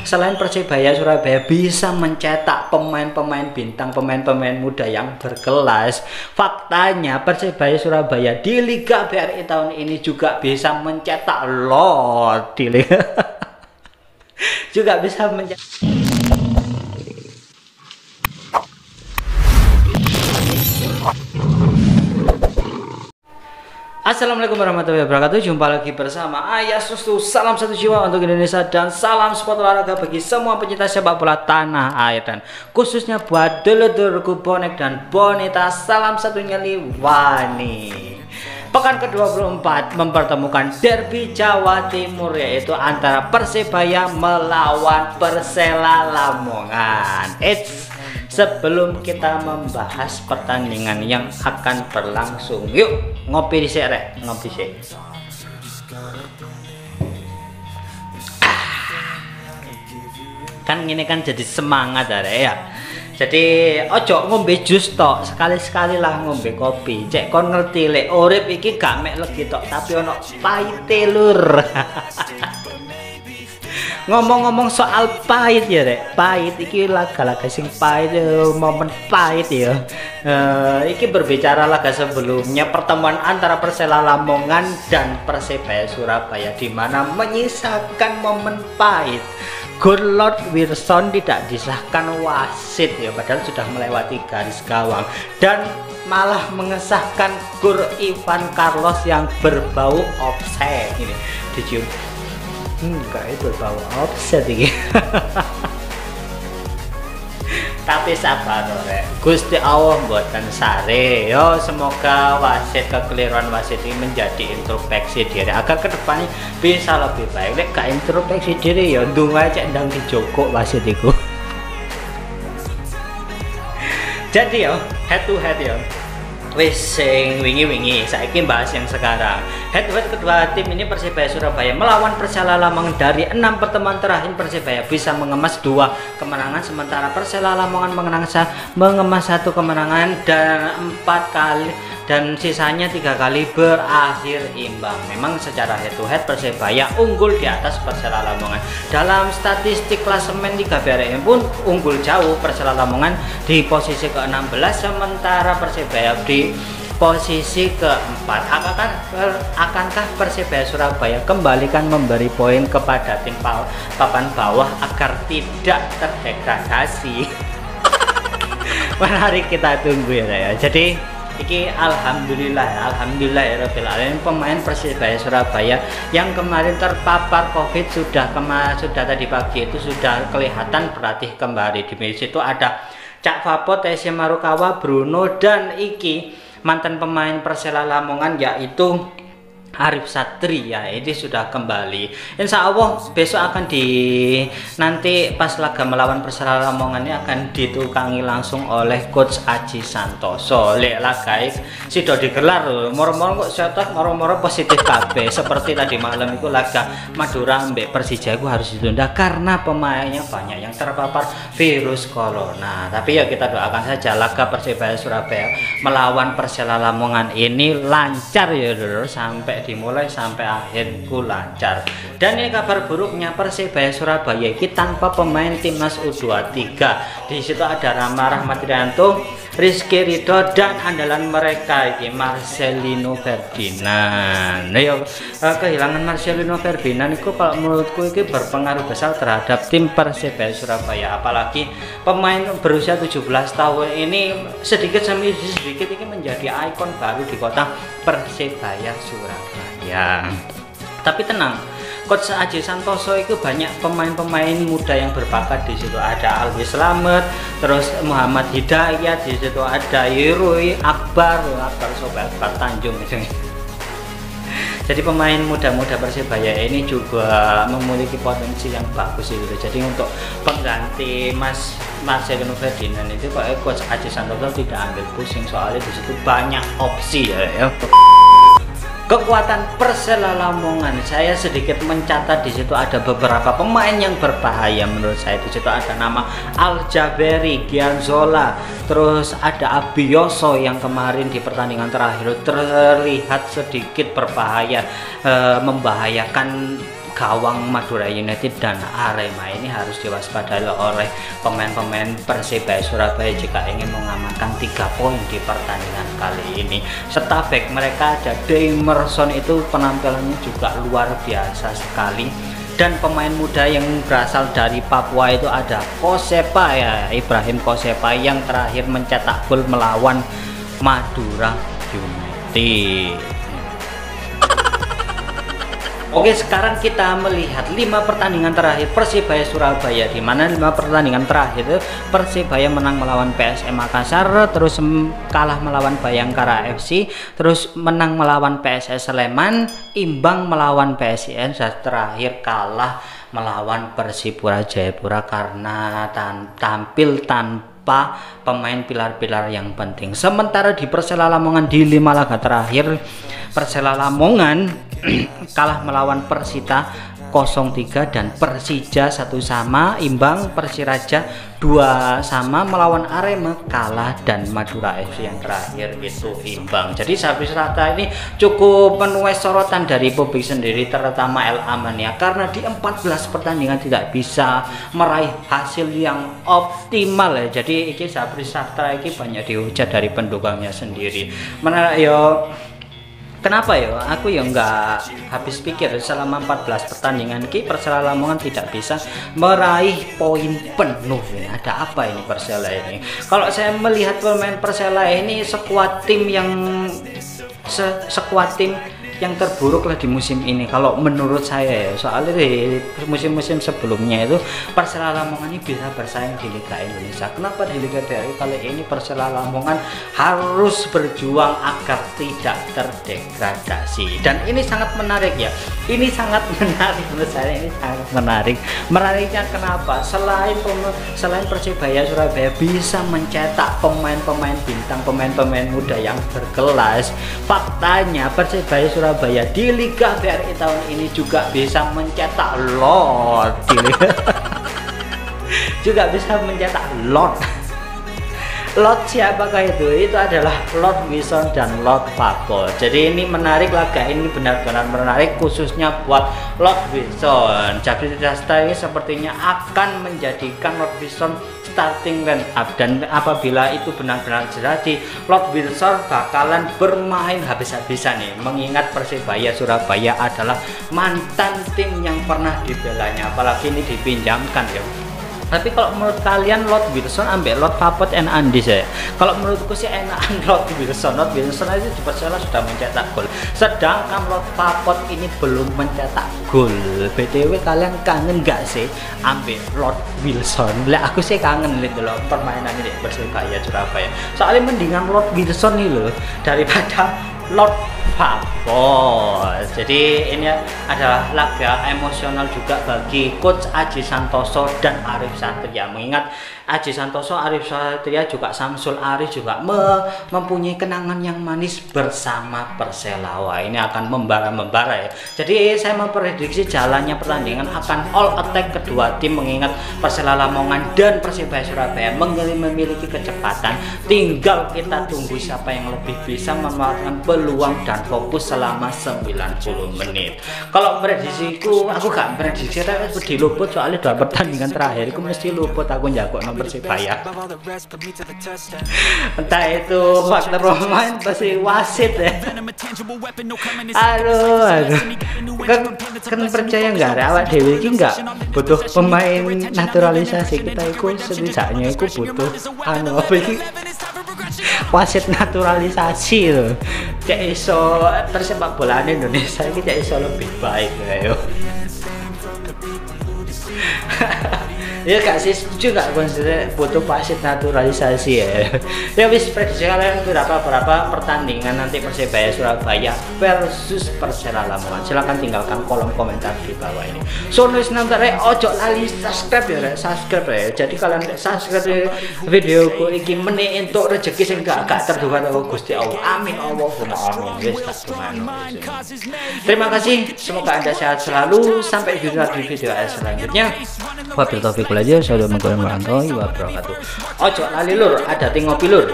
selain Persebaya Surabaya bisa mencetak pemain-pemain bintang, pemain-pemain muda yang berkelas, faktanya Persebaya Surabaya di Liga BRI tahun ini juga bisa mencetak lot di Liga juga bisa mencetak. Assalamualaikum warahmatullahi wabarakatuh. Jumpa lagi bersama Ayah Sustu. Salam satu jiwa untuk Indonesia dan salam sport olahraga bagi semua pencinta sepak bola tanah air, dan khususnya buat dulur-dulurku bonek dan bonita. Salam satu nyali wani. Pekan ke-24 mempertemukan derby Jawa Timur, yaitu antara Persebaya melawan Persela Lamongan. Sebelum kita membahas pertandingan yang akan berlangsung, yuk ngopi di sini, ngopi sih. Kan ini kan jadi semangat ya. Jadi ojo ngombe jus tok, sekali-sekali lah ngombe kopi. Cek kon ngerti lek urip iki gak mek legi tok, tapi ono pahite lur. Ngomong-ngomong soal pahit ya Rek, pahit iki laga-laga sing pahit, momen pahit ya. Iki berbicara laga sebelumnya, pertemuan antara Persela Lamongan dan Persebaya Surabaya, di mana menyisakan momen pahit. Gol Lord Wilson tidak disahkan wasit ya, padahal sudah melewati garis gawang, dan malah mengesahkan gol Ivan Carlos yang berbau offside. Ini dicium. Enggak, itu berbau offset ini. Tapi sabar Rek, Gusti Allah buatan sare yo. Semoga wasit, kekeliruan wasit ini menjadi introspeksi diri agar kedepannya bisa lebih baik. Lek gak introspeksi diri ya ndung aja ndang dijogok wasit itu. Jadi yo head to head yo, wis sing wingi-wingi, saiki bahas yang sekarang. Head to head kedua tim ini, Persebaya Surabaya melawan Persela Lamongan. Dari 6 pertemuan terakhir Persebaya bisa mengemas 2 kemenangan, sementara Persela Lamongan mengemas 1 kemenangan dan 4 kali, dan sisanya 3 kali berakhir imbang. Memang secara head to head Persebaya unggul di atas Persela Lamongan. Dalam statistik klasemen Liga BRI pun unggul jauh. Persela Lamongan di posisi ke-16, sementara Persebaya di posisi ke-4. Akankah Persebaya Surabaya kembalikan memberi poin kepada tim papan bawah agar tidak terdegradasi? Mari kita tunggu ya. Jadi iki alhamdulillah ya rabbil alamin, pemain Persebaya Surabaya yang kemarin terpapar Covid sudah tadi pagi itu sudah kelihatan berlatih kembali. Di situ ada Cak Vapo, Tesya Marukawa, Bruno, dan iki mantan pemain Persela Lamongan yaitu Arif Satria, ini sudah kembali. Insya Allah besok akan nanti pas laga melawan Persela Lamongan ini akan ditukangi langsung oleh Coach Aji Santoso. Lek laga sudah digelar loh, moro-moro kok setok, moro-moro positif KB. Seperti tadi malam itu laga Madura ambek Persija itu harus ditunda karena pemainnya banyak yang terpapar virus corona. Tapi ya kita doakan saja laga Persebaya Surabaya melawan Persela Lamongan ini lancar ya dulu, sampai dimulai sampai akhirku lancar. Dan ini kabar buruknya, Persebaya Surabaya ini tanpa pemain timnas U23. Di situ ada Rama Rahmatrianto, Rizky Ridho, dan andalan mereka ini Marcelino Ferdinand. Kehilangan Marcelino Ferdinand itu kalau menurutku ini berpengaruh besar terhadap tim Persebaya Surabaya, apalagi pemain berusia 17 tahun ini sedikit demi sedikit ini menjadi ikon baru di kota Persebaya Surabaya. Tapi tenang, Coach Aji Santoso itu banyak pemain-pemain muda yang berbakat. Di situ ada Alwi Slamet, terus Muhammad Hidayat, di situ ada Yurui Akbar Sobat Akbar Tanjung. Jadi pemain muda-muda Persebaya ini juga memiliki potensi yang bagus itu. Jadi untuk pengganti Marcelino Ferdinand itu Coach Aji Santoso tidak ambil pusing, soalnya di situ banyak opsi ya. Kekuatan Persela Lamongan, saya sedikit mencatat di situ ada beberapa pemain yang berbahaya menurut saya. Di situ ada nama Al Jaberi, Gianzola, terus ada Abioso yang kemarin di pertandingan terakhir terlihat sedikit berbahaya, membahayakan gawang Madura United dan Arema ini harus diwaspadai oleh pemain-pemain Persebaya Surabaya jika ingin mengamankan 3 poin di pertandingan kali ini. Serta back mereka ada Demerson, itu penampilannya juga luar biasa sekali. Dan pemain muda yang berasal dari Papua itu ada Kosepa ya, Ibrahim Kosepa yang terakhir mencetak gol melawan Madura United. Oke, sekarang kita melihat 5 pertandingan terakhir Persebaya Surabaya, di mana 5 pertandingan terakhir itu Persebaya menang melawan PSM Makassar, terus kalah melawan Bayangkara FC, terus menang melawan PSS Sleman, imbang melawan PSIS, dan terakhir kalah melawan Persipura Jayapura karena tampil tanpa pemain pilar-pilar yang penting. Sementara di Persela Lamongan di 5 laga terakhir, Persela Lamongan kalah melawan Persita 0-3 dan Persija 1-1, imbang Persiraja 2-2 melawan Arema kalah, dan Madura FC yang terakhir itu imbang. Jadi Sabri Rata ini cukup menuai sorotan dari publik sendiri, terutama El Amania, karena di 14 pertandingan tidak bisa meraih hasil yang optimal ya. Jadi ini Sabri Rata ini banyak dihujat dari pendukungnya sendiri. Mana yo, kenapa ya? Aku ya nggak habis pikir selama 14 pertandingan ini Persela Lamongan tidak bisa meraih poin penuh. Ada apa ini Persela ini? Kalau saya melihat pemain Persela ini sekuat tim yang terburuk lah di musim ini kalau menurut saya ya. Soalnya di musim-musim sebelumnya itu Persela Lamongan ini bisa bersaing di Liga Indonesia. Kenapa di Liga DRI kali ini Persela Lamongan harus berjuang agar tidak terdegradasi? Dan ini sangat menarik ya. Ini sangat menarik menurut saya, ini sangat menarik. Menariknya kenapa? Selain Persebaya Surabaya bisa mencetak pemain-pemain bintang, pemain-pemain muda yang berkelas, faktanya Persebaya Surabaya di Liga BRI tahun ini juga bisa mencetak lot juga bisa mencetak lot. Lot siapakah itu? Itu adalah Lot Wilson dan Lot Paco. Jadi ini menarik, laga ini benar-benar menarik khususnya buat Lot Wilson. Jadi Dasta ini sepertinya akan menjadikan Lot Wilson starting line up, dan apabila itu benar-benar jadi, Lot Wilson bakalan bermain habis-habisan nih, mengingat Persebaya Surabaya adalah mantan tim yang pernah dibelanya, apalagi ini dipinjamkan ya. Tapi kalau menurut kalian Lot Wilson ambil Lot Papot and Andis ya? Kalau menurutku sih enakan Lot Wilson. Lot Wilson aja di Persela sudah mencetak gol, sedangkan Lot Papot ini belum mencetak gol. BTW kalian kangen gak sih ambil Lot Wilson? Lah aku sih kangen lihat loh permainan ini Persebaya Surabaya. Soalnya mendingan Lot Wilson nih loh daripada Lot Papot. Jadi ini adalah laga emosional juga bagi Coach Aji Santoso dan Arif Satria, mengingat Aji Santoso, Arif Satria juga Samsul Arif juga mempunyai kenangan yang manis bersama Persela. Wah, ini akan membara-membara ya. Jadi saya memprediksi jalannya pertandingan akan all attack kedua tim, mengingat Persela Lamongan dan Persebaya Surabaya memiliki kecepatan. Tinggal kita tunggu siapa yang lebih bisa memanfaatkan peluang dan fokus selama 90 menit. Kalau prediksiku, aku gak prediksi, tapi di luput soalnya 2 pertandingan terakhir aku mesti luput aku jago Persebaya. Entah itu faktor pemain pasti wasit ya. Aduh. Kan percaya nggak ada awak dewi ini nggak butuh pemain naturalisasi, kita ikut setidaknya ikut butuh apa ini wasit naturalisasi loh. Cek iso persepak bola Indonesia ini cek iso lebih baik ya. Ya gak sih, setuju gak konsisten butuh wasit naturalisasi ya. Ya wis, prediksi kalian berapa pertandingan nanti Persebaya Surabaya versus Persela Lamongan? Silahkan tinggalkan kolom komentar di bawah ini. So nulis nanti ojo lali subscribe ya, subscribe ya. Jadi kalian subscribe videoku iki meneh entuk rezeki sing gak terduga karo Gusti Allah. Amin Allahumma amin. Wis tak terima kasih, semoga Anda sehat selalu. Sampai jumpa di video selanjutnya. Wabillahi taufiq wal hidayah. Assalamualaikum warahmatullahi wabarakatuh. Ojo lali lur, ada ngopi lur.